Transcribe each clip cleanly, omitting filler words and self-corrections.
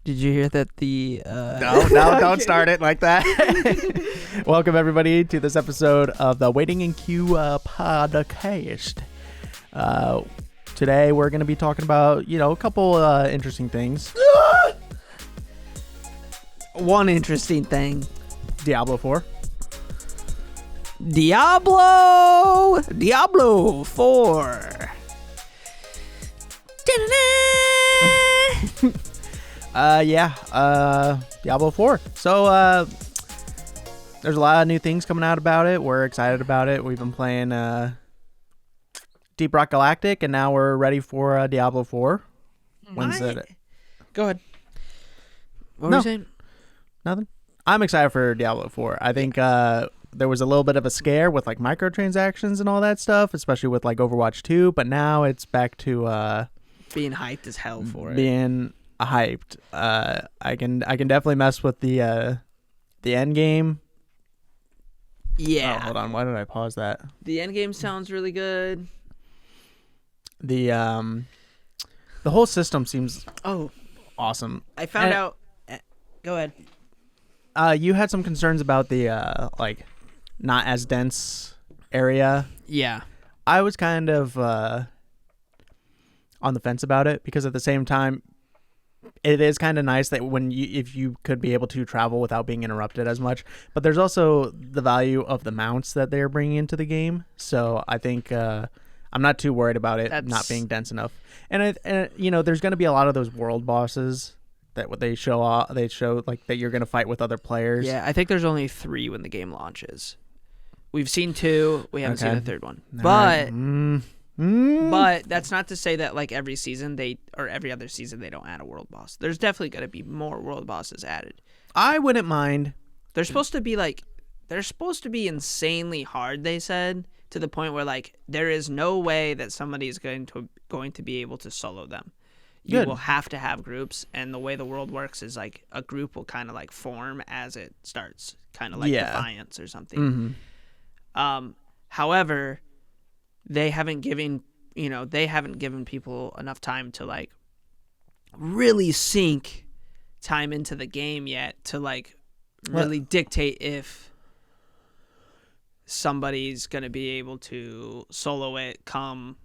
Did you hear that the No, don't start it like that. Welcome everybody to this episode of the Waiting in Queue podcast. Today we're going to be talking about, a couple interesting things. one interesting thing. Diablo 4. Diablo 4. Diablo 4. So, there's a lot of new things coming out about it. We're excited about it. We've been playing Deep Rock Galactic, and now we're ready for Diablo 4. When's it? Go ahead. What were you saying? Nothing. I'm excited for Diablo 4. I think there was a little bit of a scare with like microtransactions and all that stuff, especially with like Overwatch 2, but now it's back to being hyped as hell for it. Being hyped. I can definitely mess with the end game. Yeah. Oh, hold on. Why did I pause that? The end game sounds really good. The whole system seems awesome. I found out. Go ahead. You had some concerns about the not as dense area. Yeah. I was kind of on the fence about it because at the same time, it is kind of nice that if you could be able to travel without being interrupted as much. But there's also the value of the mounts that they're bringing into the game. So I think I'm not too worried about it not being dense enough. And there's going to be a lot of those world bosses that what they show like that you're going to fight with other players. Yeah, I think there's only 3 when the game launches. We've seen 2. We haven't seen the third one. But that's not to say that like every season or every other season they don't add a world boss. There's definitely going to be more world bosses added. I wouldn't mind. They're supposed to be insanely hard, they said, to the point where like there is no way that somebody is going to be able to solo them. You will have to have groups, and the way the world works is like a group will kind of like form as it starts, kind of like Defiance or something. Mm-hmm. However, they haven't given people enough time to like really sink time into the game yet to like really dictate if somebody's going to be able to solo it come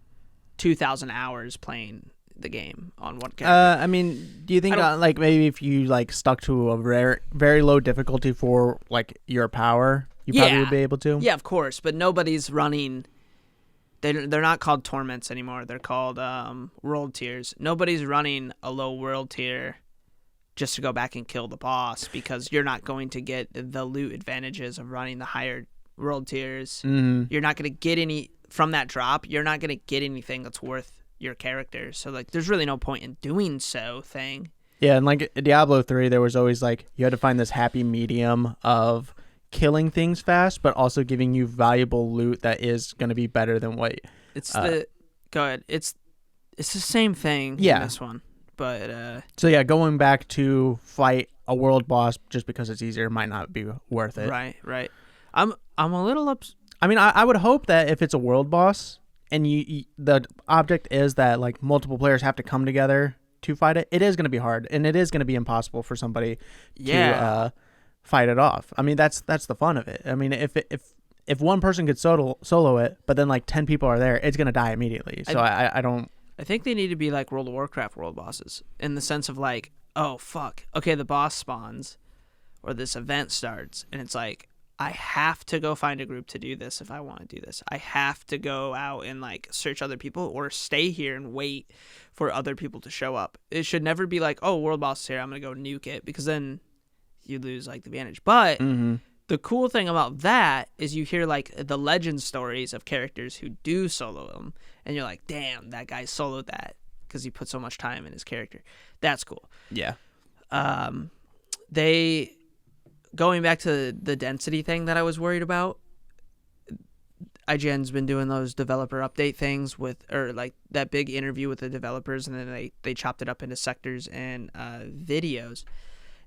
2,000 hours playing the game on one character. Do you think like maybe if you like stuck to a very, very low difficulty for like your power, you probably would be able to? Yeah, of course, but nobody's running. They're not called torments anymore. They're called world tiers. Nobody's running a low world tier just to go back and kill the boss because you're not going to get the loot advantages of running the higher world tiers. Mm-hmm. You're not going to get any from that drop. You're not going to get anything that's worth your character. So like there's really no point in doing so thing. Yeah, and like Diablo 3 there was always like you had to find this happy medium of killing things fast but also giving you valuable loot that is going to be better than what it's the same thing in this one. But so yeah, going back to fight a world boss just because it's easier might not be worth it. Right. I'm a little I would hope that if it's a world boss and the object is that like multiple players have to come together to fight it, it is going to be hard and it is going to be impossible for somebody to fight it off. That's the fun of it. If one person could solo it, but then like 10 people are there, it's going to die immediately. So I don't. I think they need to be like World of Warcraft world bosses in the sense of like, oh fuck, okay, the boss spawns or this event starts and it's like, I have to go find a group to do this if I want to do this. I have to go out and like search other people or stay here and wait for other people to show up. It should never be like, oh, world boss is here, I'm going to go nuke it, because then you lose like the advantage. But the cool thing about that is you hear like the legend stories of characters who do solo them and you're like, damn, that guy soloed that because he put so much time in his character. That's cool. Yeah. Going back to the density thing that I was worried about, IGN's been doing those developer update things or like that big interview with the developers, and then they chopped it up into sectors and videos.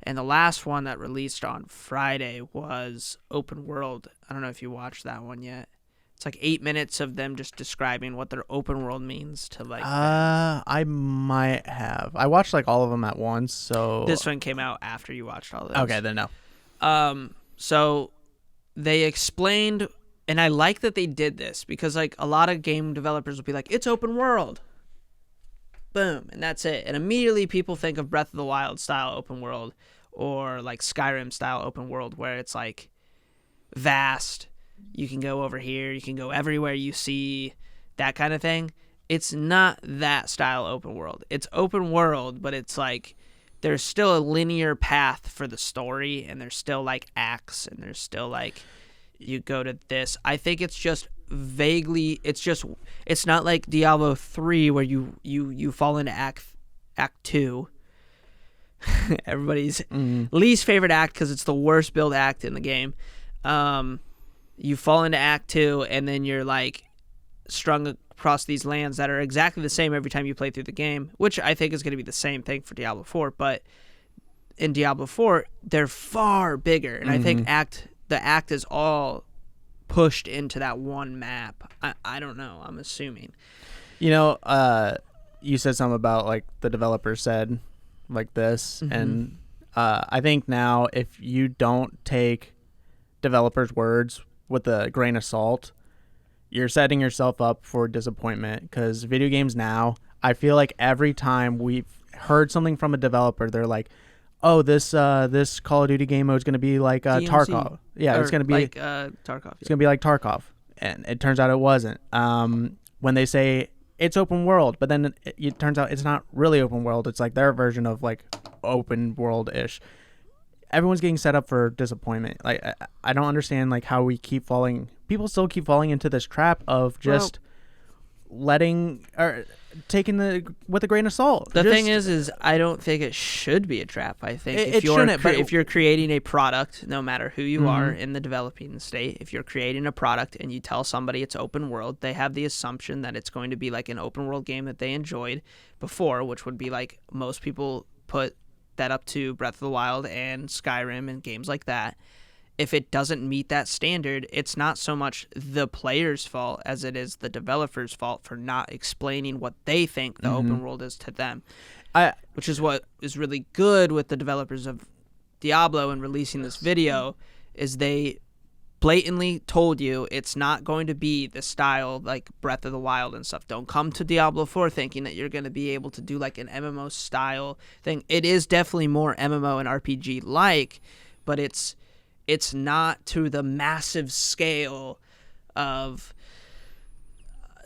And the last one that released on Friday was Open World. I don't know if you watched that one yet, It's like 8 minutes of them just describing what their open world means to like. I might have. I watched like all of them at once, so This one came out after you watched all those. okay, then no. So they explained, and I like that they did this because like a lot of game developers will be like, it's open world. Boom, and that's it. And immediately people think of Breath of the Wild style open world or like Skyrim style open world where it's like vast. You can go over here, you can go everywhere you see, that kind of thing. It's not that style open world. It's open world, but it's like there's still a linear path for the story, and there's still like acts, and there's still like you go to this. I think it's just vaguely, it's not like Diablo 3 where you fall into act 2. Everybody's least favorite act because it's the worst build act in the game. You fall into act 2, and then you're like strung across these lands that are exactly the same every time you play through the game, which I think is going to be the same thing for Diablo 4, but in Diablo 4 they're far bigger, and I think the act is all pushed into that one map. I don't know, I'm assuming. You know, you said something about like the developer said like this, and I think now if you don't take developers' words with a grain of salt, you're setting yourself up for disappointment, because video games now, I feel like every time we've heard something from a developer, they're like, oh, this Call of Duty game mode is going to be like Tarkov. Yeah, it's going to be like Tarkov. It's going to be like Tarkov. And it turns out it wasn't. When they say it's open world, but then it turns out it's not really open world. It's like their version of like open world-ish. Everyone's getting set up for disappointment. Like I don't understand like how we keep falling. People still keep falling into this trap of just letting or taking the with a grain of salt. The thing is I don't think it should be a trap. I think if you're creating a product, no matter who you are in the developing state, if you're creating a product and you tell somebody it's open world, they have the assumption that it's going to be like an open world game that they enjoyed before, which would be like most people put that up to Breath of the Wild and Skyrim and games like that. If it doesn't meet that standard, it's not so much the player's fault as it is the developer's fault for not explaining what they think the open world is to them. Which is what is really good with the developers of Diablo and releasing this video, is they blatantly told you it's not going to be the style like Breath of the Wild and stuff. Don't come to Diablo 4 thinking that you're going to be able to do like an MMO style thing. It is definitely more MMO and RPG like, but it's not to the massive scale of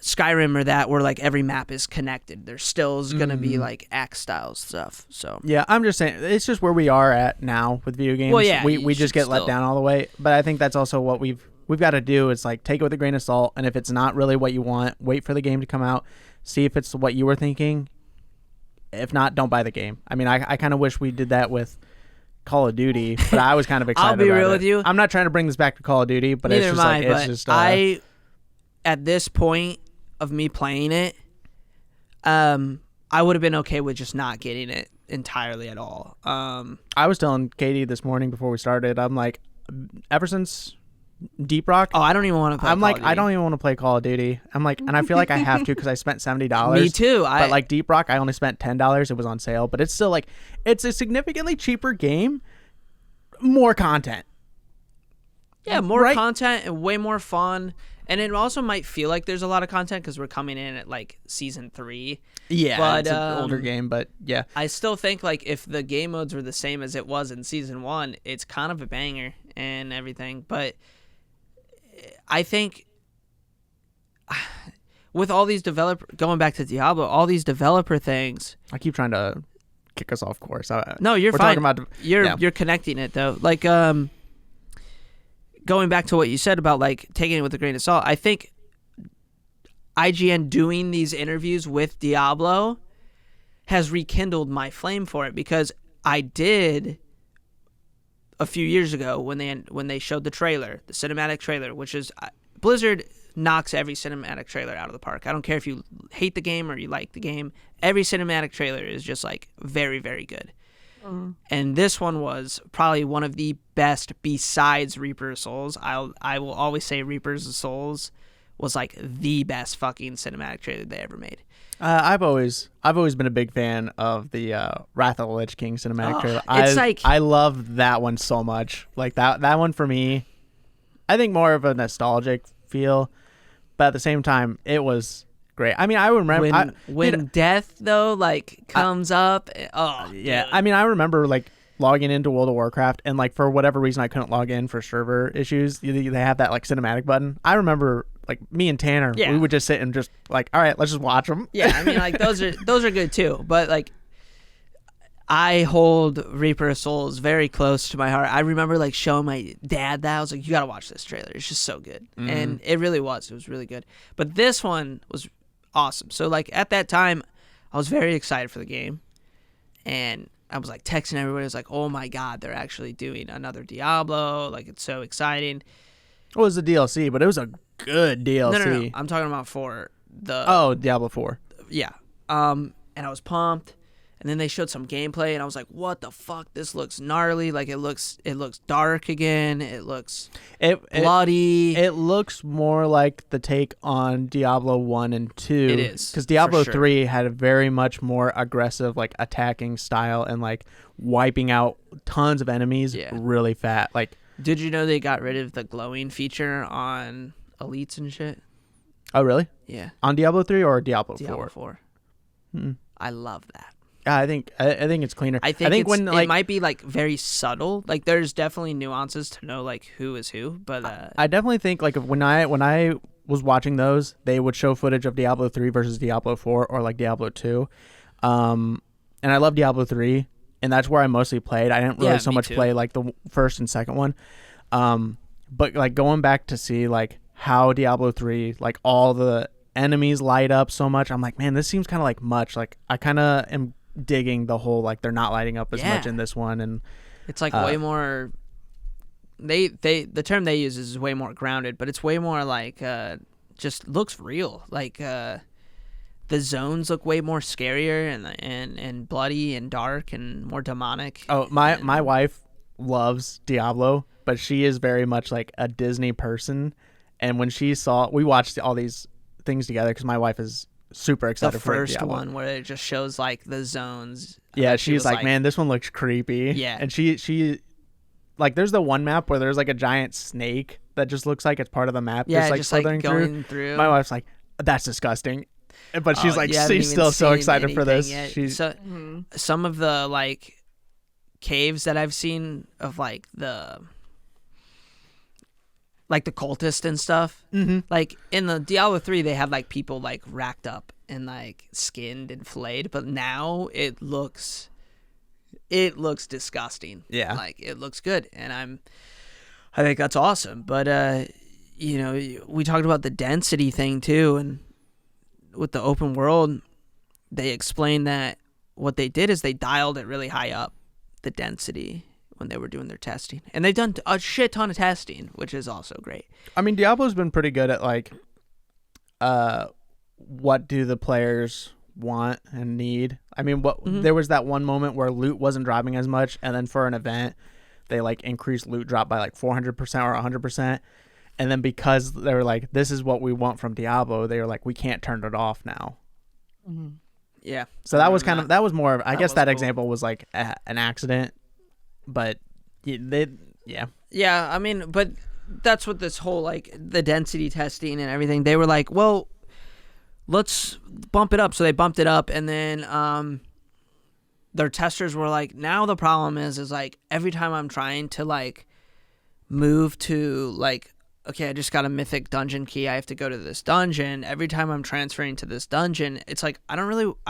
Skyrim or that, where like every map is connected. There still is going to be like act style stuff. So yeah, I'm just saying it's just where we are at now with video games. Well, yeah, we just get let down all the way. But I think that's also what we've got to do is like take it with a grain of salt. And if it's not really what you want, wait for the game to come out, see if it's what you were thinking. If not, don't buy the game. I mean, I kind of wish we did that with Call of Duty, but I was kind of excited. I'll be real with you. I'm not trying to bring this back to Call of Duty, but neither it's just like it's just. I, at this point of me playing it, I would have been okay with just not getting it entirely at all. I was telling Katie this morning before we started, I'm like, ever since Deep Rock, I don't even want to play Call of Duty. I don't even want to play Call of Duty. I'm like, and I feel like I have to because I spent $70. Me too. But like Deep Rock, I only spent $10. It was on sale, but it's still like, it's a significantly cheaper game, more content. Yeah, more content and way more fun. And it also might feel like there's a lot of content because we're coming in at like season 3. Yeah, but, it's an older game, but yeah. I still think like if the game modes were the same as it was in season 1, it's kind of a banger and everything. But I think with all these going back to Diablo, all these developer things. I keep trying to kick us off course. No, you're fine. You're connecting it though. Like going back to what you said about like taking it with a grain of salt, I think IGN doing these interviews with Diablo has rekindled my flame for it, because I did a few years ago when they showed the trailer, the cinematic trailer, which is Blizzard knocks every cinematic trailer out of the park. I don't care if you hate the game or you like the game. Every cinematic trailer is just like very, very good. And this one was probably one of the best besides Reaper of Souls. I will always say Reapers of Souls was like the best fucking cinematic trailer they ever made. I've always been a big fan of the Wrath of the Lich King cinematic trailer. I love that one so much. Like that one for me, I think more of a nostalgic feel, but at the same time, it was great. I mean, I remember when death though like comes up. Oh yeah, dude. I mean, I remember like logging into World of Warcraft, and like for whatever reason I couldn't log in for server issues. They have that like cinematic button. I remember like me and Tanner, we would just sit and just like, all right, let's just watch them. Yeah, I mean like those are good too. But like I hold Reaper of Souls very close to my heart. I remember like showing my dad that. I was like, you gotta watch this trailer. It's just so good. And it really was. It was really good. But this one was awesome. So like at that time, I was very excited for the game. And I was like texting everybody. I was like, oh my God, they're actually doing another Diablo. Like, it's so exciting. It was a DLC, but it was a good DLC. No. I'm talking about for the... Oh, Diablo 4. Yeah. And I was pumped. And then they showed some gameplay, and I was like, what the fuck? This looks gnarly. Like, it looks dark again. It looks bloody. It looks more like the take on Diablo 1 and 2. It is. Because Diablo 3 had a very much more aggressive, like, attacking style and, like, wiping out tons of enemies really fast. Like, did you know they got rid of the glowing feature on elites and shit? Oh, really? Yeah. On Diablo 3 or Diablo 4? Diablo 4. I love that. I think it's cleaner. I think when it might be like very subtle. Like there's definitely nuances to know like who is who, but I definitely think like when I was watching those, they would show footage of Diablo 3 versus Diablo 4 or like Diablo 2. And I love Diablo 3, and that's where I mostly played. I didn't really so much play like the first and second one. But like going back to see like how Diablo 3, like all the enemies light up so much, I'm like, man, this seems kind of like much. Like I kind of am digging the whole like they're not lighting up as much in this one, and it's like way more. The term they use is way more grounded, but it's way more like just looks real. Like the zones look way more scarier and bloody and dark and more demonic. Oh, my wife loves Diablo, but she is very much like a Disney person, and when we watched all these things together because my wife is super excited for the first one where it just shows like the zones. Yeah, she's like, man, this one looks creepy. Yeah, and she like there's the one map where there's like a giant snake that just looks like it's part of the map. Yeah, just like going through. My wife's like, that's disgusting, but she's like, she's still so excited for this. Some of the like caves that I've seen of like the cultist and stuff. Mm-hmm. Like in the Diablo 3, they had like people like racked up and like skinned and filleted, but now it looks disgusting. Yeah, like it looks good, and I think that's awesome. But we talked about the density thing too, and with the open world, they explained that what they did is they dialed it really high up, the density, when they were doing their testing. And they've done a shit ton of testing, which is also great. I mean, Diablo's been pretty good at like what do the players want and need. I mean, there was that one moment where loot wasn't dropping as much, and then for an event they like increased loot drop by like 400% or 100%, and then because they were like, this is what we want from Diablo, they were like, we can't turn it off now. Yeah, so that was that was more of, I guess that cool. Example was like an accident. But I mean, but that's what this whole like the density testing and everything, they were like, well, let's bump it up. So they bumped it up, and then their testers were like, now the problem is like every time I'm trying to like move to like, okay, I just got a mythic dungeon key, I have to go to this dungeon. Every time I'm transferring to this dungeon, it's like I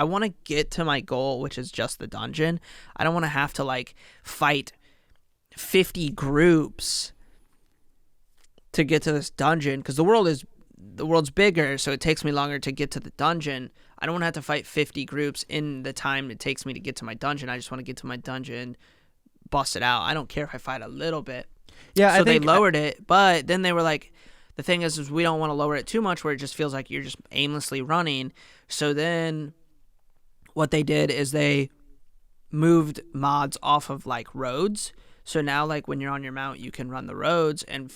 want to get to my goal, which is just the dungeon. I don't want to have to like fight 50 groups to get to this dungeon, because the world's bigger, so it takes me longer to get to the dungeon. I don't want to have to fight 50 groups in the time it takes me to get to my dungeon. I just want to get to my dungeon, bust it out. I don't care if I fight a little bit. Yeah, so they lowered it, but then they were like, the thing is we don't want to lower it too much where it just feels like you're just aimlessly running. So then what they did is they moved mods off of like roads. So now like when you're on your mount, you can run the roads, and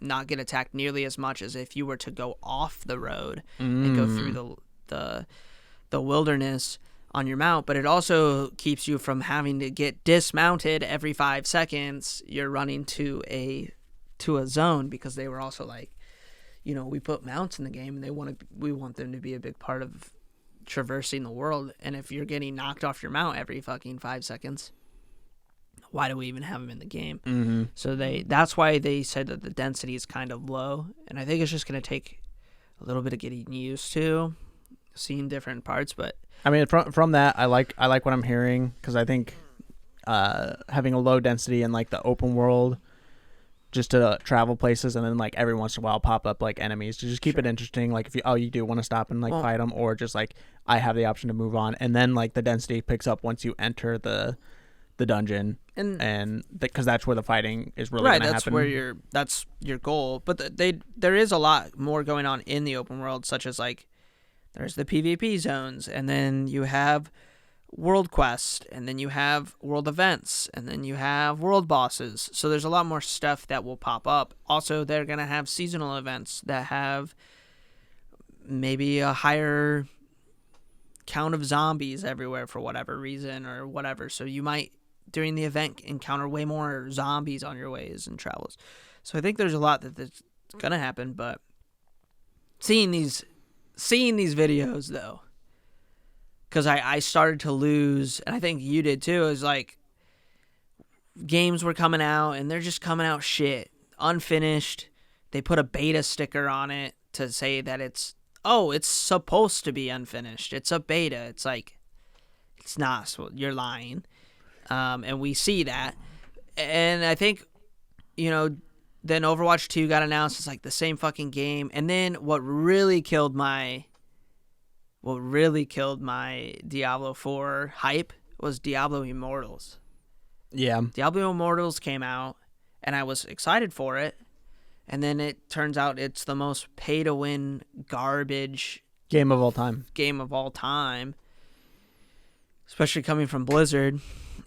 not get attacked nearly as much as if you were to go off the road and go through the wilderness on your mount. But it also keeps you from having to get dismounted every 5 seconds. You're running to a zone, because they were also like, you know, we put mounts in the game and we want them to be a big part of traversing the world. And if you're getting knocked off your mount every fucking 5 seconds, why do we even have them in the game? So that's why they said that the density is kind of low, and I think it's just going to take a little bit of getting used to seeing different parts. But I mean, from that, I like what I'm hearing, because I think having a low density in like the open world, just to travel places, and then like every once in a while pop up like enemies to just keep it interesting. Like if you do want to stop and like fight them, or just like I have the option to move on, and then like the density picks up once you enter the dungeon, and because that's where the fighting is really gonna happen. That's your goal. But there is a lot more going on in the open world, such as like there's the PvP zones, and then you have world quest, and then you have world events, and then you have world bosses. So there's a lot more stuff that will pop up. Also, they're gonna have seasonal events that have maybe a higher count of zombies everywhere for whatever reason or whatever. So you might, during the event, encounter way more zombies on your ways and travels. So I think there's a lot that's gonna happen. But seeing these videos though, because I started to lose, and I think you did too, is like games were coming out and they're just coming out shit, unfinished. They put a beta sticker on it to say that it's supposed to be unfinished. It's a beta. It's like, it's not. So you're lying. And we see that. And I think, you know, then Overwatch 2 got announced. It's like the same fucking game. And then what really killed my Diablo 4 hype was Diablo Immortals. Yeah. Diablo Immortals came out, and I was excited for it. And then it turns out it's the most pay-to-win garbage game of all time. Especially coming from Blizzard.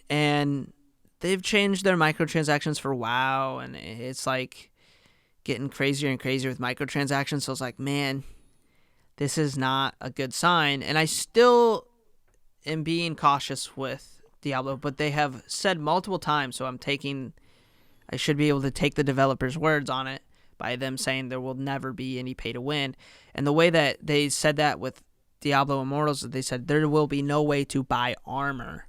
And they've changed their microtransactions for WoW, and it's like getting crazier and crazier with microtransactions. So it's like, man, this is not a good sign. And I still am being cautious with Diablo, but they have said multiple times, so I should be able to take the developers' words on it by them saying there will never be any pay to win. And the way that they said that with Diablo Immortals, they said there will be no way to buy armor.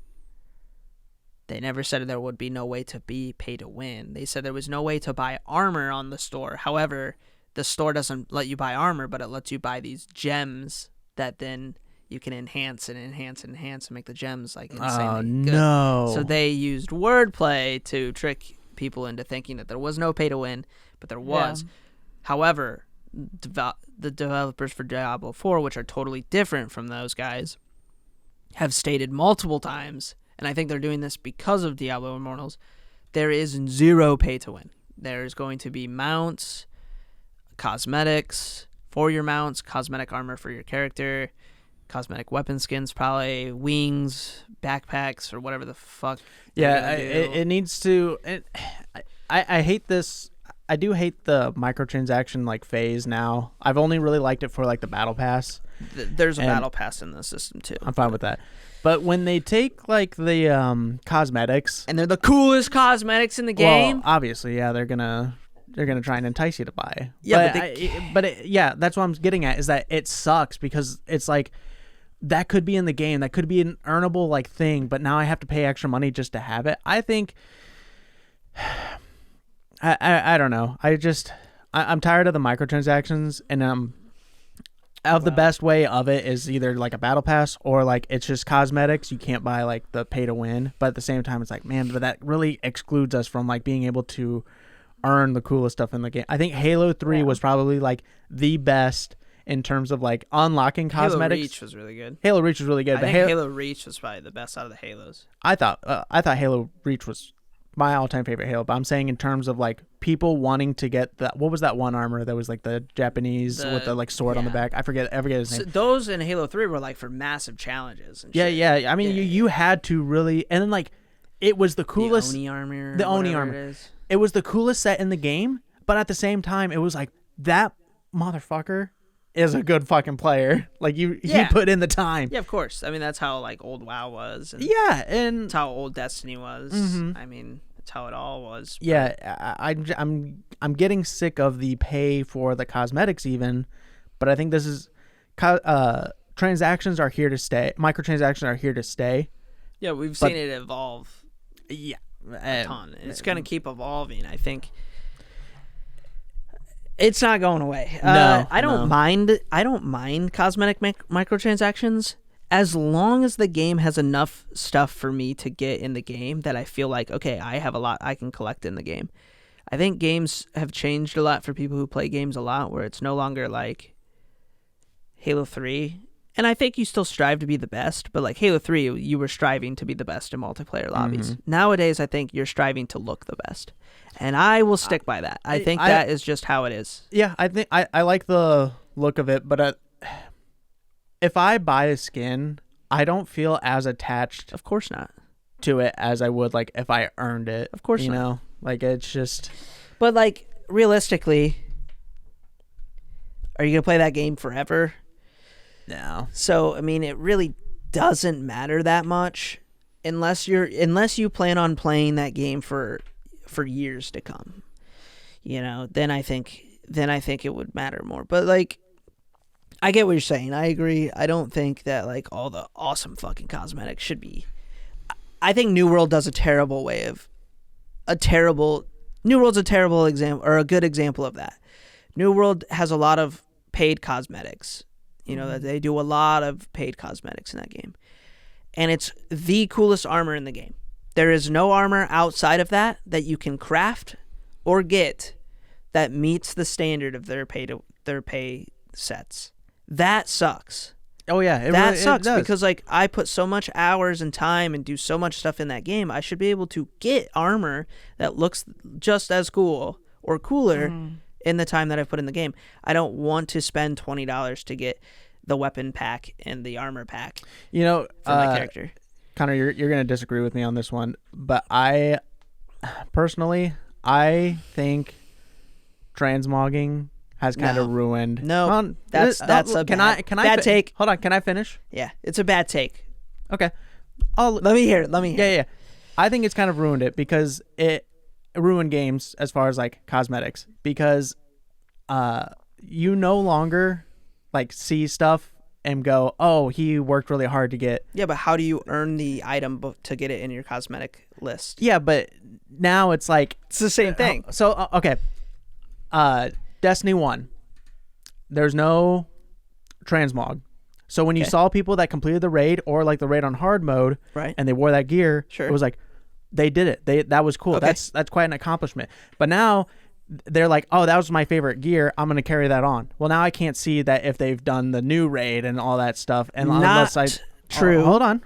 They never said there would be no way to be pay to win. They said there was no way to buy armor on the store. However, the store doesn't let you buy armor, but it lets you buy these gems that then you can enhance and make the gems like insanely good. No. So they used wordplay to trick people into thinking that there was no pay to win, but there was. Yeah. However, the developers for Diablo 4, which are totally different from those guys, have stated multiple times, and I think they're doing this because of Diablo Immortals, there is zero pay to win. There's going to be mounts, cosmetics for your mounts, cosmetic armor for your character, cosmetic weapon skins, probably wings, backpacks, or whatever the fuck. Yeah, it needs to. I hate this. I do hate the microtransaction like phase now. I've only really liked it for like the battle pass. There's a battle pass in the system too. I'm fine with that. But when they take like the cosmetics, and they're the coolest cosmetics in the game, well, obviously, yeah, they're gonna try and entice you to buy. Yeah, yeah, that's what I'm getting at, is that it sucks because it's like that could be in the game, that could be an earnable like thing, but now I have to pay extra money just to have it. I think I don't know. I'm tired of the microtransactions, and the best way of it is either like a battle pass or like it's just cosmetics. You can't buy like the pay to win, but at the same time it's like, man, but that really excludes us from like being able to earn the coolest stuff in the game. I think Halo 3 was probably like the best in terms of like unlocking cosmetics. Halo Reach was really good. Halo Reach was really good. I think Halo Reach was probably the best out of the Halos. I thought Halo Reach was my all-time favorite Halo, but I'm saying in terms of like people wanting to get that. What was that one armor that was like the Japanese with the like sword on the back? I forget his name. So those in Halo 3 were like for massive challenges. And shit. Yeah. I mean, you had to really, and then like it was the coolest. The Oni armor. The Oni armor. It was the coolest set in the game, But at the same time, it was like, that motherfucker is a good fucking player. Like, he put in the time. Yeah, of course. I mean, that's how like old WoW was. And and that's how old Destiny was. I mean, that's how it all was. But... Yeah, I'm getting sick of the pay for the cosmetics even, but I think this is transactions are here to stay. Microtransactions are here to stay. Yeah, we've seen it evolve. Yeah, a ton. It's going to keep evolving. I think it's not going away. I don't mind. I don't mind cosmetic microtransactions as long as the game has enough stuff for me to get in the game that I feel like, okay, I have a lot I can collect in the game. I think games have changed a lot for people who play games a lot, where it's no longer like Halo 3. And I think you still strive to be the best, but like Halo 3, you were striving to be the best in multiplayer lobbies. Nowadays, I think you're striving to look the best. And I will stick by that. I think that is just how it is. Yeah, I think I like the look of it, but if I buy a skin, I don't feel as attached, of course not, to it as I would like if I earned it. Of course you not. know? Like, it's just... But like, realistically, are you going to play that game forever? No. So, I mean, it really doesn't matter that much unless you plan on playing that game for years to come. You know, then I think it would matter more. But like, I get what you're saying. I agree. I don't think that like all the awesome fucking cosmetics should be. I think New World does New World's a terrible example, or a good example of that. New World has a lot of paid cosmetics. You know, that they do a lot of paid cosmetics in that game. And it's the coolest armor in the game. There is no armor outside of that you can craft or get that meets the standard of their pay sets. That sucks. Oh yeah, that sucks because like I put so much hours and time and do so much stuff in that game. I should be able to get armor that looks just as cool or cooler in the time that I've put in the game. I don't want to spend $20 to get the weapon pack and the armor pack. You know, for my character. Connor, you're going to disagree with me on this one, but I personally think transmogging has kind of ruined. No, that's a bad take. Hold on, can I finish? Yeah, it's a bad take. Okay, let me hear it. Yeah. I think it's kind of ruined it because it ruined games as far as like cosmetics, because you no longer like see stuff and go, oh, he worked really hard to get. Yeah, but how do you earn the item to get it in your cosmetic list? Yeah, but now it's like it's the same thing. So okay, Destiny 1, there's no transmog. So when you saw people that completed the raid or like the raid on hard mode, right, and they wore that gear, sure, it was like they did it. That was cool. Okay. That's quite an accomplishment. But now they're like, oh, that was my favorite gear, I'm gonna carry that on. Well, now I can't see that if they've done the new raid and all that stuff. And not true. Hold on,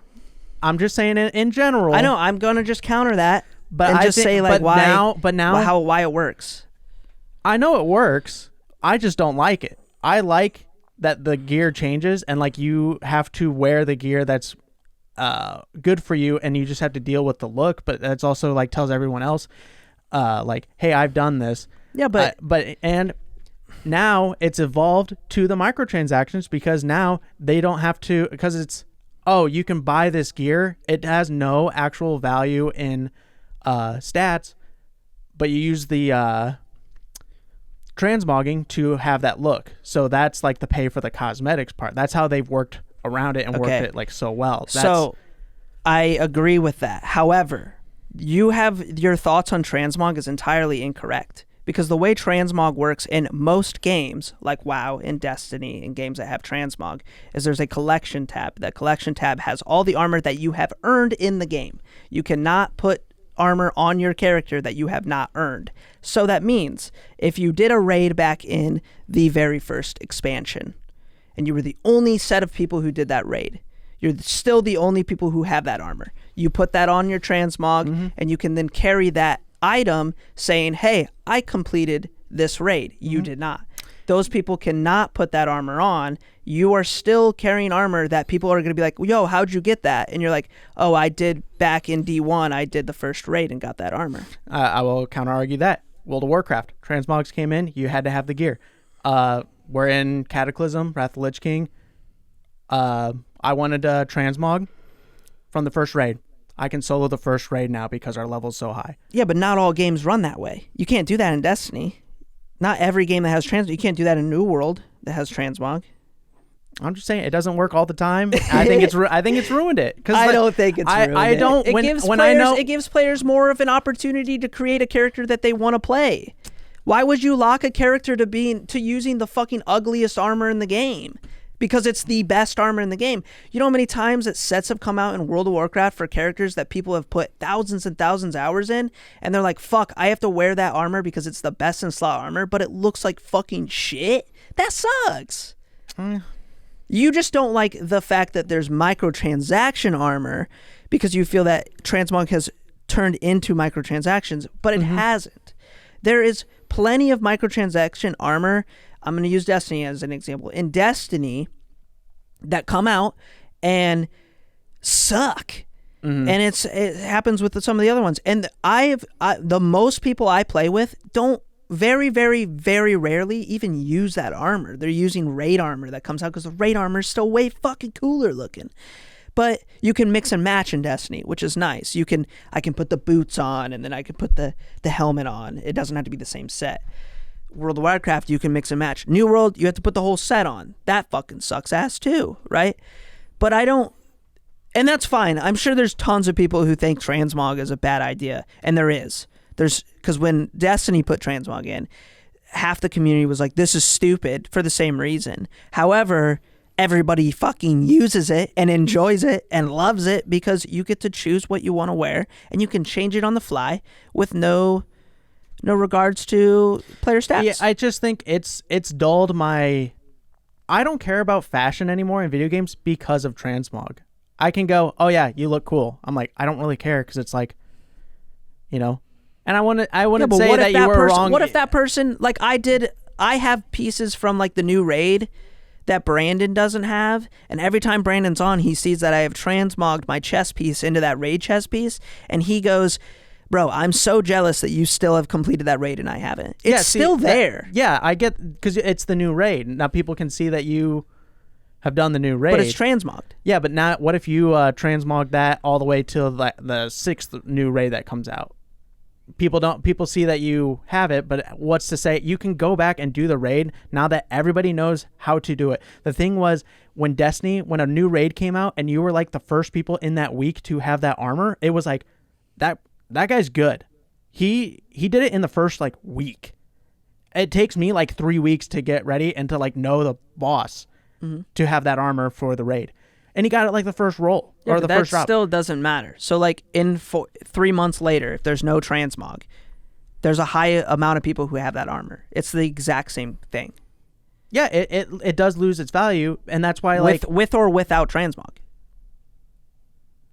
I'm just saying it in general. I know. I'm gonna just counter that, but and just say like why it works. I know it works. I just don't like it. I like that the gear changes and like you have to wear the gear that's good for you, and you just have to deal with the look. But that's also like tells everyone else, like, hey, I've done this. Yeah, and now it's evolved to the microtransactions, because now they don't have to, because it's, oh, you can buy this gear. It has no actual value in stats, but you use the transmogging to have that look. So that's like the pay for the cosmetics part. That's how they've worked around it and worked it like so well. So I agree with that. However, your thoughts on transmog is entirely incorrect, because the way transmog works in most games like WoW and Destiny and games that have transmog is there's a collection tab. That collection tab has all the armor that you have earned in the game. You cannot put armor on your character that you have not earned. So that means if you did a raid back in the very first expansion and you were the only set of people who did that raid, you're still the only people who have that armor. You put that on your transmog, and you can then carry that item saying, hey, I completed this raid. You did not. Those people cannot put that armor on. You are still carrying armor that people are going to be like, yo, how'd you get that? And you're like, oh, I did back in D1. I did the first raid and got that armor. I will counter argue that. World of Warcraft. Transmogs came in. You had to have the gear. We're in Cataclysm, Wrath of the Lich King. I wanted a transmog from the first raid. I can solo the first raid now because our level's so high. Yeah, but not all games run that way. You can't do that in Destiny. Not every game that has transmog. You can't do that in New World that has transmog. I'm just saying it doesn't work all the time. I think it's ruined it. I don't think it's ruined I don't. It gives players more of an opportunity to create a character that they want to play. Why would you lock a character to using the fucking ugliest armor in the game? Because it's the best armor in the game. You know how many times that sets have come out in World of Warcraft for characters that people have put thousands and thousands of hours in, and they're like, fuck, I have to wear that armor because it's the best in slot armor, but it looks like fucking shit? That sucks. You just don't like the fact that there's microtransaction armor because you feel that Transmog has turned into microtransactions, but it hasn't. There is plenty of microtransaction armor. I'm going to use Destiny as an example. In Destiny, that come out and suck. And it happens with some of the other ones. And the most people I play with don't very, very, very rarely even use that armor. They're using raid armor that comes out because the raid armor is still way fucking cooler looking. But you can mix and match in Destiny, which is nice. I can put the boots on and then I can put the helmet on. It doesn't have to be the same set. World of Warcraft, you can mix and match. New World, you have to put the whole set on. That fucking sucks ass too, right? But I don't, and that's fine. I'm sure there's tons of people who think transmog is a bad idea, and there is. Because when Destiny put transmog in, half the community was like, this is stupid for the same reason. However, everybody fucking uses it and enjoys it and loves it because you get to choose what you want to wear and you can change it on the fly with no regards to player stats. Yeah, I just think it's dulled my... I don't care about fashion anymore in video games because of transmog. I can go, oh yeah, you look cool. I'm like, I don't really care because it's like, you know... And I wouldn't say that you were wrong. What if that person, like I have pieces from like the new raid that Brandon doesn't have, and every time Brandon's on, he sees that I have transmogged my chess piece into that raid chess piece, and he goes, bro, I'm so jealous that you still have completed that raid and I haven't. It's still there. I get, because it's the new raid. Now people can see that you have done the new raid. But it's transmogged. Yeah, but now what if you transmog that all the way to the 6th new raid that comes out? People see that you have it, but what's to say you can go back and do the raid now that everybody knows how to do it. The thing was, when a new raid came out and you were like the first people in that week to have that armor, it was like that guy's good. He did it in the first like week. It takes me like 3 weeks to get ready and to like know the boss to have that armor for the raid. And he got it like the first roll or the first drop. That still doesn't matter. So like 3 months later, if there's no transmog, there's a high amount of people who have that armor. It's the exact same thing. Yeah, it does lose its value, and that's why with or without transmog.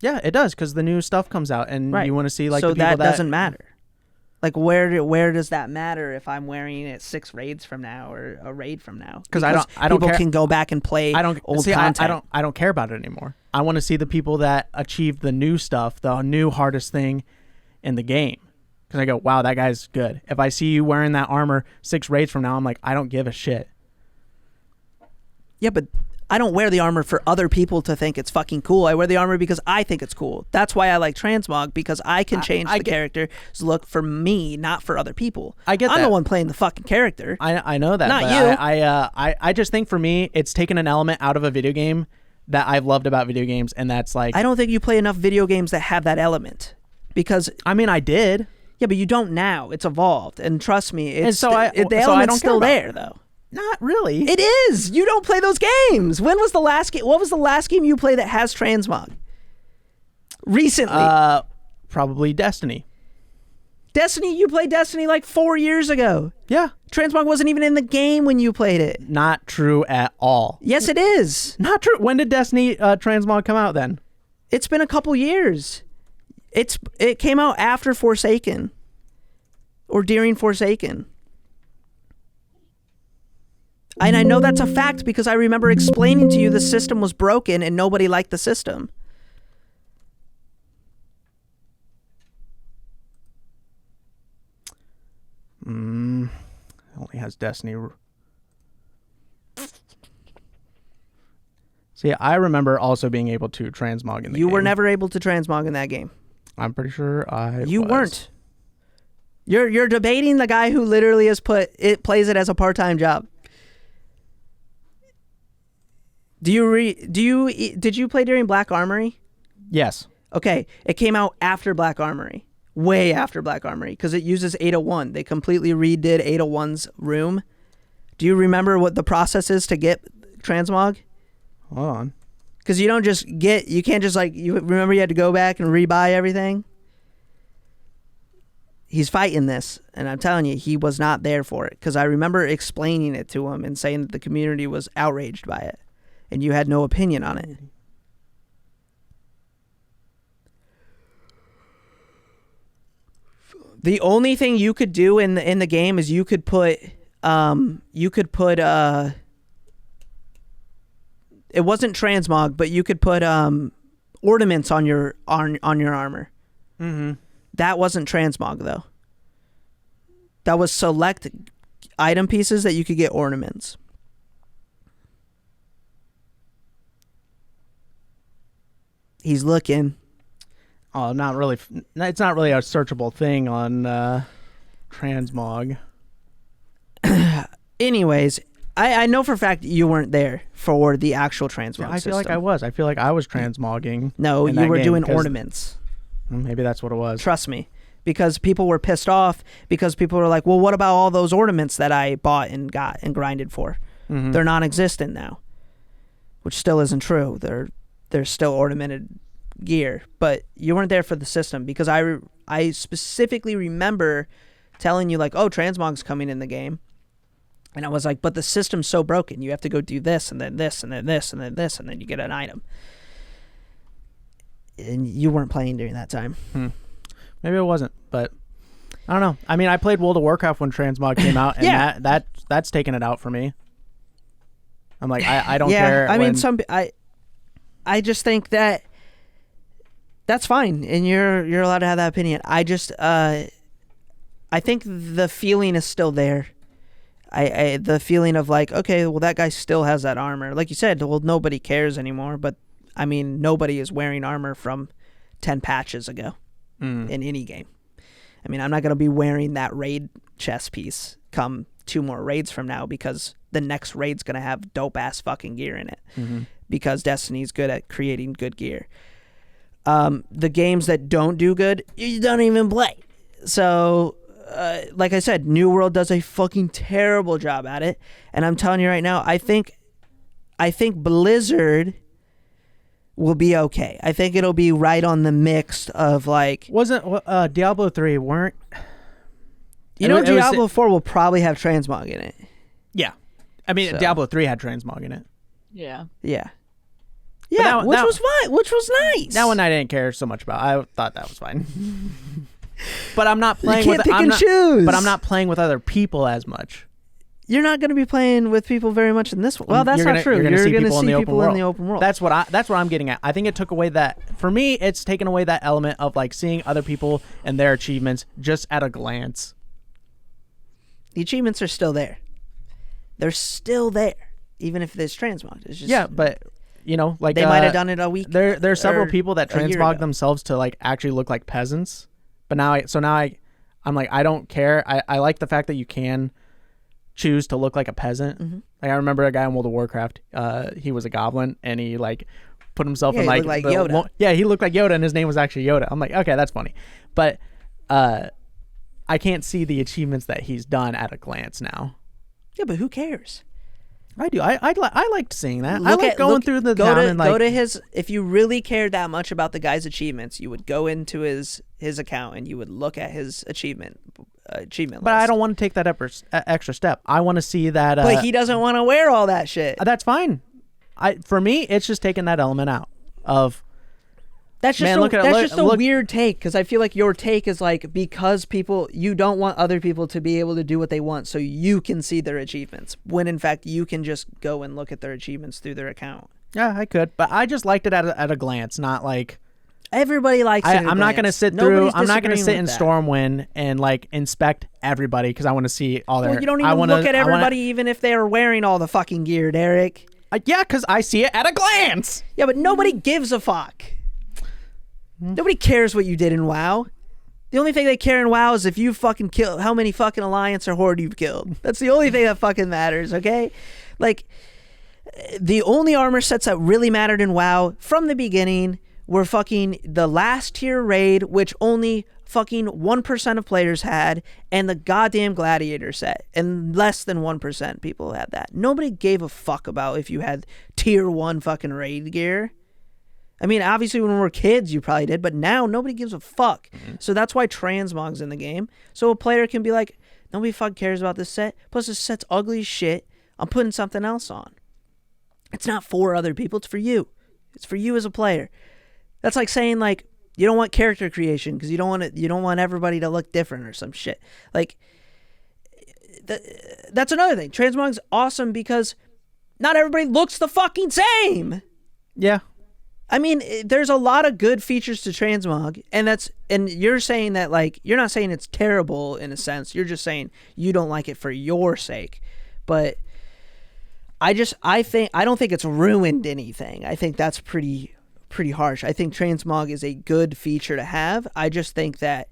Yeah, it does, because the new stuff comes out, and you want to see like so the people that doesn't matter. Like where does that matter if I'm wearing it 6 raids from now or a raid from now? Because I don't people care. Can go back and play old content. I don't care about it anymore. I want to see the people that achieve the new stuff, the new hardest thing in the game. Because I go, wow, that guy's good. If I see you wearing that armor 6 raids from now, I'm like, I don't give a shit. Yeah, but I don't wear the armor for other people to think it's fucking cool. I wear the armor because I think it's cool. That's why I like transmog, because I can change the character's look for me, not for other people. I'm the one playing the fucking character. I know that. Not but you. I just think for me, it's taken an element out of a video game that I've loved about video games, and that's like... I don't think you play enough video games that have that element. Because... I mean, I did. Yeah, but you don't now. It's evolved. And trust me, the element's element's still there, though. Not really. It is. You don't play those games. When was the last game? What was the last game you played that has transmog? Recently. Probably Destiny. You played Destiny like 4 years ago. Yeah. Transmog wasn't even in the game when you played it. Not true at all. Yes, it is. Not true. When did Destiny transmog come out then? It's been a couple years. It came out after Forsaken. Or during Forsaken. And I know that's a fact because I remember explaining to you the system was broken and nobody liked the system. has Destiny. See, I remember also being able to transmog in the game. You were never able to transmog in that game. I'm pretty sure You was. weren't. You're debating the guy who literally has plays it as a part-time job. Did you play during Black Armory? Yes. Okay, it came out after Black Armory. Way after Black Armory, because it uses 801. They completely redid 801's room. Do you remember what the process is to get transmog? Hold on. Because you can't just you remember you had to go back and rebuy everything? He's fighting this, and I'm telling you, he was not there for it, because I remember explaining it to him and saying that the community was outraged by it, and you had no opinion on it. The only thing you could do in the game is you could put it wasn't transmog, but you could put ornaments on your armor. Mm-hmm. That wasn't transmog though. That was select item pieces that you could get ornaments. He's looking. Oh, not really. It's not really a searchable thing on transmog. Anyways, I know for a fact you weren't there for the actual transmog I feel system. like I was. I feel like I was transmogging. No, you were doing ornaments. Maybe that's what it was. Trust me. Because people were pissed off because people were like, well, what about all those ornaments that I bought and got and grinded for? Mm-hmm. They're non-existent now. Which still isn't true. They're still ornamented gear, but you weren't there for the system, because I specifically remember telling you like, oh, transmog's coming in the game, and I was like, but the system's so broken, you have to go do this and then this and then this and then this, and then you get an item, and you weren't playing during that time. Maybe it wasn't, but I don't know. I mean, I played World of Warcraft when transmog came out, and Yeah. that's taken it out for me. I'm like, I don't care. I mean, I just think that that's fine, and you're allowed to have that opinion. I just I think the feeling is still there. The feeling of like, okay, well, that guy still has that armor. Like you said, well, nobody cares anymore, but I mean, nobody is wearing armor from 10 patches ago in any game. I mean, I'm not going to be wearing that raid chest piece come 2 more raids from now, because the next raid's going to have dope-ass fucking gear in it, because Destiny's good at creating good gear. The games that don't do good, you don't even play. So, like I said, New World does a fucking terrible job at it. And I'm telling you right now, I think Blizzard will be okay. I think it'll be right on the mix of like... Wasn't Diablo 3 weren't... Diablo 4 will probably have transmog in it. Yeah. I mean, Diablo 3 had transmog in it. Yeah. Yeah. Yeah, which was fine, which was nice. That one I didn't care so much about. I thought that was fine. But I'm not playing you can't pick and choose. But I'm not playing with other people as much. You're not going to be playing with people very much in this one. Well, that's not true. You're going to see people in the open world. That's what I'm getting at. I think it took away that. For me, it's taken away that element of like seeing other people and their achievements just at a glance. The achievements are still there. They're still there, even if there's transmog. It's just, yeah, but like they might have done it a week. There's several people that transmog themselves to like actually look like peasants. But now I'm like, I don't care. I like the fact that you can choose to look like a peasant. Mm-hmm. Like I remember a guy in World of Warcraft. He was a goblin, and he like put himself in like, he looked like Yoda. He looked like Yoda, and his name was actually Yoda. I'm like, okay, that's funny, but I can't see the achievements that he's done at a glance now. Yeah, but who cares? I do. I liked seeing that. I like going through the town and like... Go to his... If you really cared that much about the guy's achievements, you would go into his account and you would look at his achievement list. But I don't want to take that extra step. I want to see that... but he doesn't want to wear all that shit. That's fine. For me, it's just taking that element out of... That's just a weird take, because I feel like your take is like, because you don't want other people to be able to do what they want so you can see their achievements, when in fact you can just go and look at their achievements through their account. Yeah, I could, but I just liked it at a glance, not like... Everybody likes it. I'm not gonna sit Nobody's through. I'm not gonna sit disagreeing in with that. Stormwind and like inspect everybody because I want to see all their. Well, you don't even look at everybody, even if they are wearing all the fucking gear, Derek. Yeah, because I see it at a glance. Yeah, but nobody gives a fuck. Nobody cares what you did in WoW. The only thing they care in WoW is if you fucking kill how many fucking Alliance or Horde you've killed. That's the only thing that fucking matters, okay? Like, the only armor sets that really mattered in WoW from the beginning were fucking the last tier raid, which only fucking 1% of players had, and the goddamn gladiator set, and less than 1% people had that. Nobody gave a fuck about if you had tier 1 fucking raid gear. I mean, obviously when we were kids you probably did, but now nobody gives a fuck. So that's why transmog's in the game, so a player can be like, nobody fucking cares about this set, plus this set's ugly as shit, I'm putting something else on. It's not for other people, it's for you. It's for you as a player. That's like saying, like, you don't want character creation because you don't want everybody to look different or some shit. Like, that's another thing. Transmog's awesome because not everybody looks the fucking same. Yeah. I mean, there's a lot of good features to Transmog, and you're saying that, like, you're not saying it's terrible in a sense. You're just saying you don't like it for your sake. But I don't think it's ruined anything. I think that's pretty harsh. I think Transmog is a good feature to have. I just think that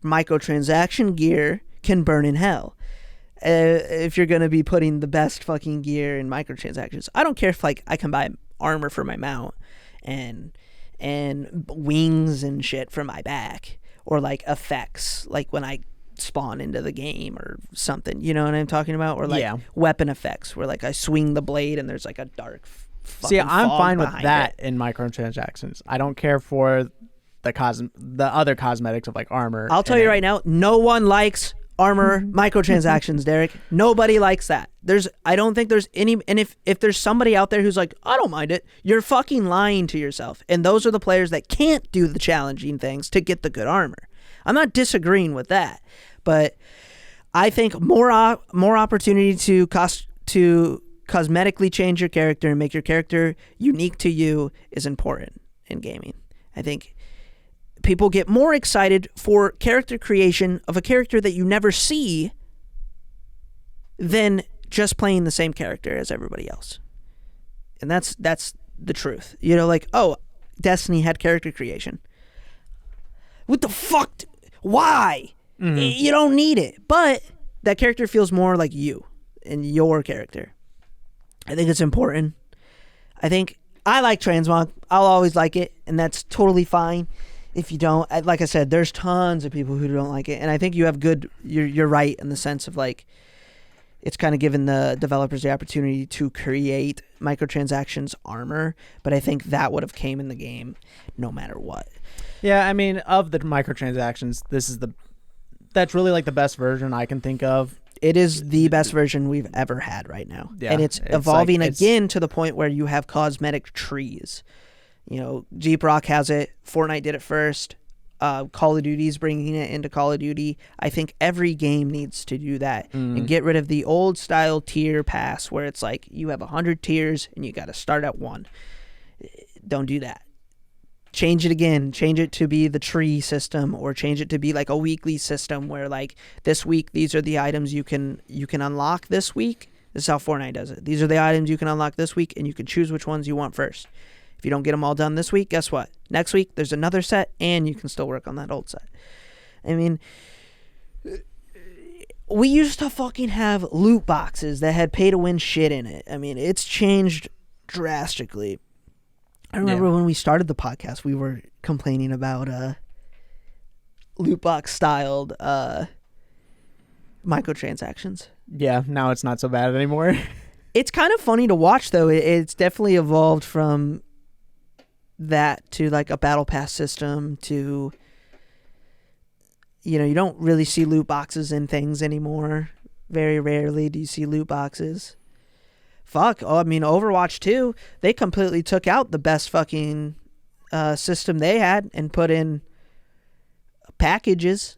microtransaction gear can burn in hell. If you're going to be putting the best fucking gear in microtransactions. I don't care if, like, I can buy armor for my mount and wings and shit for my back, or like effects, like when I spawn into the game or something, you know what I'm talking about? Or like weapon effects where like I swing the blade and there's like a dark See, I'm fine with that it. in microtransactions. I don't care for the other cosmetics of like armor. I'll tell you right now, no one likes armor microtransactions, Derek. Nobody likes that. I don't think there's any, and if there's somebody out there who's like, I don't mind it, you're fucking lying to yourself. And those are the players that can't do the challenging things to get the good armor. I'm not disagreeing with that, but I think more opportunity to cosmetically change your character and make your character unique to you is important in gaming. I think people get more excited for character creation of a character that you never see than just playing the same character as everybody else. And that's the truth. You know, like, oh, Destiny had character creation. What the fuck? Why? Mm-hmm. You don't need it. But that character feels more like you and your character. I think it's important. I like Transmog. I'll always like it, and that's totally fine. If you don't, like I said, there's tons of people who don't like it, and I think you have you're right in the sense of like, it's kind of given the developers the opportunity to create microtransactions armor, but I think that would have came in the game no matter what. Yeah, I mean, of the microtransactions, that's really like the best version I can think of. It is the best version we've ever had right now. Yeah, and it's evolving again to the point where you have cosmetic trees. You know, Jeep Rock has it. Fortnite did it first. Call of Duty's bringing it into Call of Duty. I think every game needs to do that and get rid of the old style tier pass where it's like you have 100 tiers and you got to start at 1. Don't do that. Change it again. Change it to be the tree system, or change it to be like a weekly system where like this week these are the items you can unlock this week. This is how Fortnite does it. These are the items you can unlock this week, and you can choose which ones you want first. If you don't get them all done this week, guess what? Next week there's another set, and you can still work on that old set. I mean, we used to fucking have loot boxes that had pay to win shit in it. I mean, it's changed drastically. I remember when we started the podcast, we were complaining about loot box styled microtransactions. Yeah, now it's not so bad anymore. It's kind of funny to watch, though. It's definitely evolved from that to like a battle pass system to, you know, you don't really see loot boxes in things anymore. Very rarely do you see loot boxes. Fuck, I mean, Overwatch 2, they completely took out the best fucking system they had and put in packages.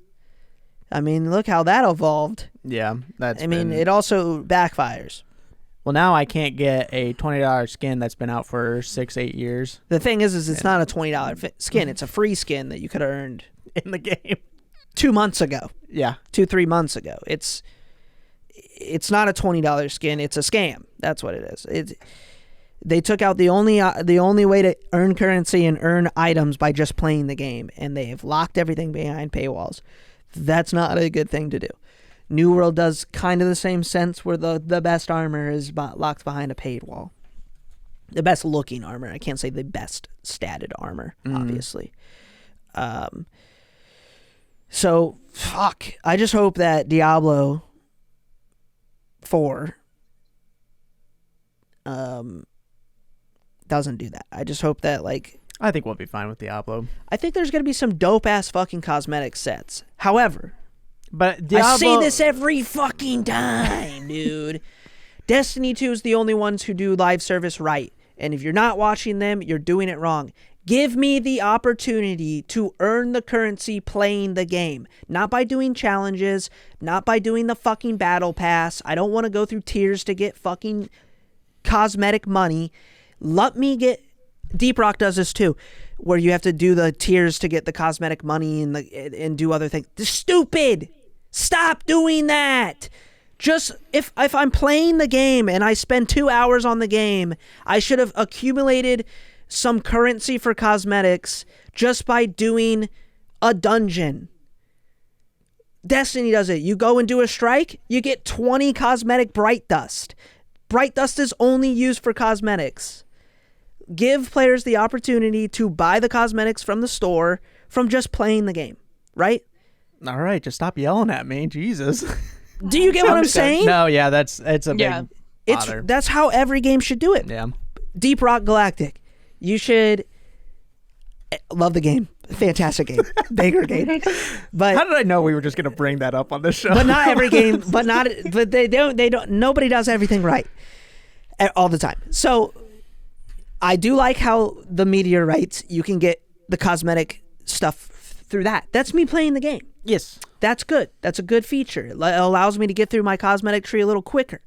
I mean, look how that evolved. Yeah, it also backfires. Well, now I can't get a $20 skin that's been out for 6-8 years The thing is it's not a $20 skin. It's a free skin that you could have earned in the game. 2 months ago. Yeah. 2-3 months ago. It's not a $20 skin. It's a scam. That's what it is. They took out the only way to earn currency and earn items by just playing the game, and they've locked everything behind paywalls. That's not a good thing to do. New World does kind of the same sense, where the best armor is locked behind a paid wall. The best looking armor. I can't say the best statted armor, obviously. So, fuck. I just hope that Diablo 4 doesn't do that. I just hope that, like... I think we'll be fine with Diablo. I think there's going to be some dope-ass fucking cosmetic sets. However... But Diablo... I say this every fucking time, dude. Destiny 2 is the only ones who do live service right. And if you're not watching them, you're doing it wrong. Give me the opportunity to earn the currency playing the game. Not by doing challenges. Not by doing the fucking battle pass. I don't want to go through tiers to get fucking cosmetic money. Let me get... Deep Rock does this too, where you have to do the tiers to get the cosmetic money and do other things. This is stupid. Stop doing that. Just if I'm playing the game and I spend 2 hours on the game, I should have accumulated some currency for cosmetics just by doing a dungeon. Destiny does it. You go and do a strike, you get 20 cosmetic bright dust. Bright dust is only used for cosmetics. Give players the opportunity to buy the cosmetics from the store from just playing the game, right? All right, just stop yelling at me. Jesus. Do you get what I'm saying? No, yeah, it's a big bother. That's how every game should do it. Yeah. Deep Rock Galactic. You should love the game. Fantastic game. Banger game. But how did I know we were just going to bring that up on this show? But not every game, but they don't nobody does everything right all the time. So I do like how the meteorites, you can get the cosmetic stuff through that. That's me playing the game. Yes. That's good. That's a good feature. It allows me to get through my cosmetic tree a little quicker.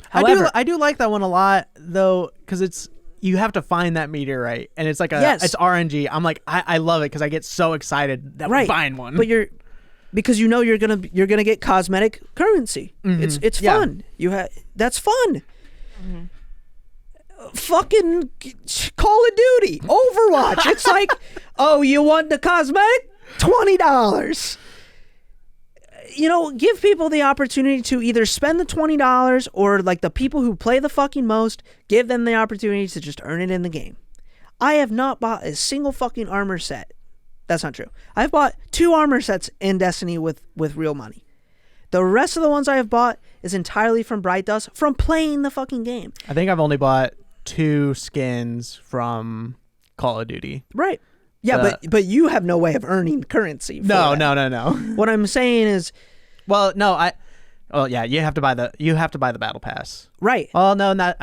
However, I do like that one a lot, though, because you have to find that meteorite, and it's like it's RNG. I'm like, I love it because I get so excited that we're buying one. But because you know you're gonna get cosmetic currency. Mm-hmm. It's fun. That's fun. Mm-hmm. Fucking Call of Duty, Overwatch. It's like, oh, you want the cosmetic? $20. Give people the opportunity to either spend the $20 or, like, the people who play the fucking most, give them the opportunity to just earn it in the game. I have not bought a single fucking armor set. That's not true. I've bought 2 armor sets in Destiny with real money. The rest of the ones I have bought is entirely from Bright Dust, from playing the fucking game. I think I've only bought 2 skins from Call of Duty. Right. Yeah, but you have no way of earning currency. No. What I'm saying is, well, no, you have to buy the battle pass. Right. Well, no, not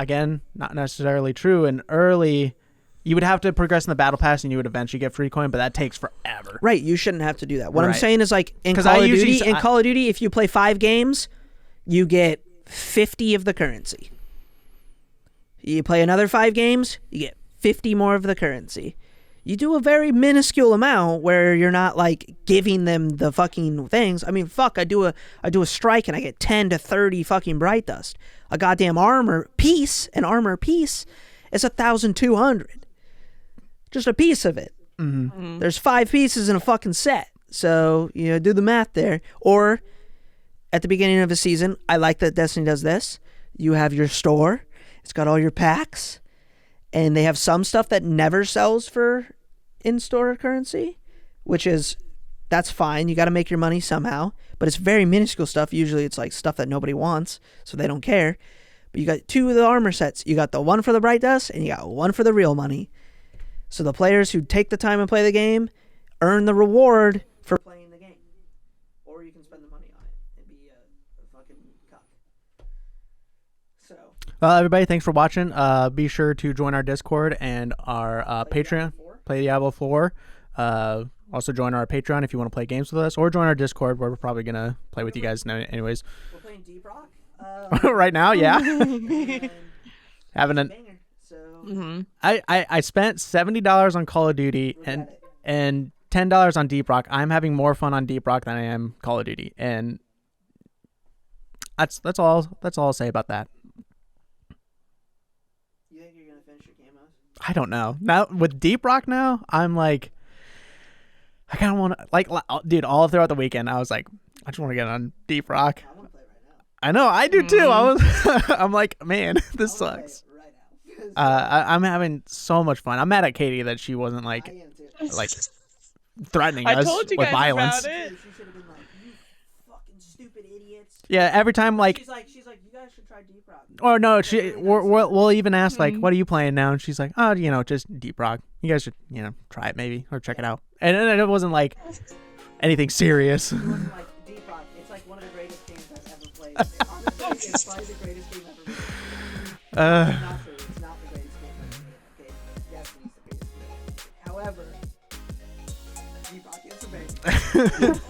necessarily true. In early, you would have to progress in the battle pass, and you would eventually get free coin, but that takes forever. Right. You shouldn't have to do that. What I'm saying is, like, in Call of Duty, if you play 5 games, you get 50 of the currency. You play another 5 games, you get 50 more of the currency. You do a very minuscule amount where you're not, like, giving them the fucking things. I mean, fuck, I do a strike and I get 10 to 30 fucking bright dust. A goddamn armor piece is 1,200. Just a piece of it. Mm-hmm. Mm-hmm. There's 5 pieces in a fucking set. So, do the math there. Or at the beginning of a season, I like that Destiny does this. You have your store. It's got all your packs. And they have some stuff that never sells for in-store currency, that's fine. You got to make your money somehow. But it's very minuscule stuff. Usually it's like stuff that nobody wants, so they don't care. But you got 2 of the armor sets. You got the one for the Bright Dust, and you got one for the real money. So the players who take the time and play the game earn the reward for playing the game. Or you can spend the money on it and be a fucking cock. So... everybody, thanks for watching. Be sure to join our Discord and our Patreon. Play Diablo 4. Also join our Patreon if you want to play games with us, or join our Discord where we're probably going to play with you guys anyways. We're playing Deep Rock. Right now, yeah. Having an Banger. So I spent $70 on Call of Duty and $10 on Deep Rock. I'm having more fun on Deep Rock than I am Call of Duty, and that's all I'll say about that. you think you're gonna finish your camos? I don't know. Now with Deep Rock now, I'm like, I kind of want to dude. All throughout the weekend, I was like, I just want to get on Deep Rock. I want to play right now. I know, I do too. I'm like, man, this I wanna sucks. play right now. I'm having so much fun. I'm mad at Katie that she wasn't I am too. like threatening I us told you with guys violence. about it. She should have been like, you fucking stupid idiots. Yeah, every time She's like, you guys should try Deep Rock. or no, we'll even ask like, what are you playing now? And she's like, oh, just Deep Rock. You guys should try it maybe or check it out. And it wasn't like anything serious. It wasn't like Deep Rock. It's like one of the greatest games I've ever played. Honestly, it's probably the greatest game ever made. Not true. It's not the greatest game ever made. Okay, Destiny's the greatest game ever made. However, Deep Rock is amazing.